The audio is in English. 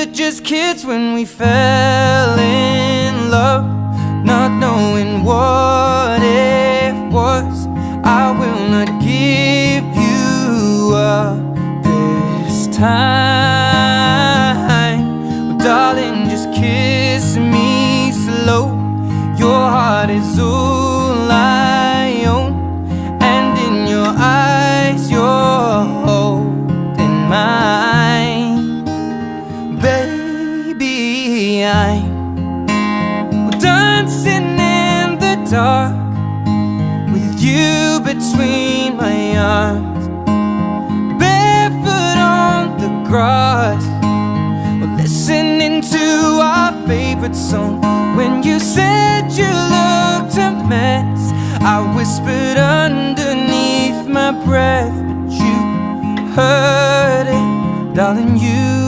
were just kids when we fell in love, not knowing what it was. I will not give you up this time. Oh, darling, just kiss me slow. Your heart is all I own, and in your eyes you're holding mine. Baby, I'm dancing in the dark with you between my arms, barefoot on the grass, we're listening to our favorite song. When you said you looked a mess, I whispered underneath my breath, but you heard it, darling, you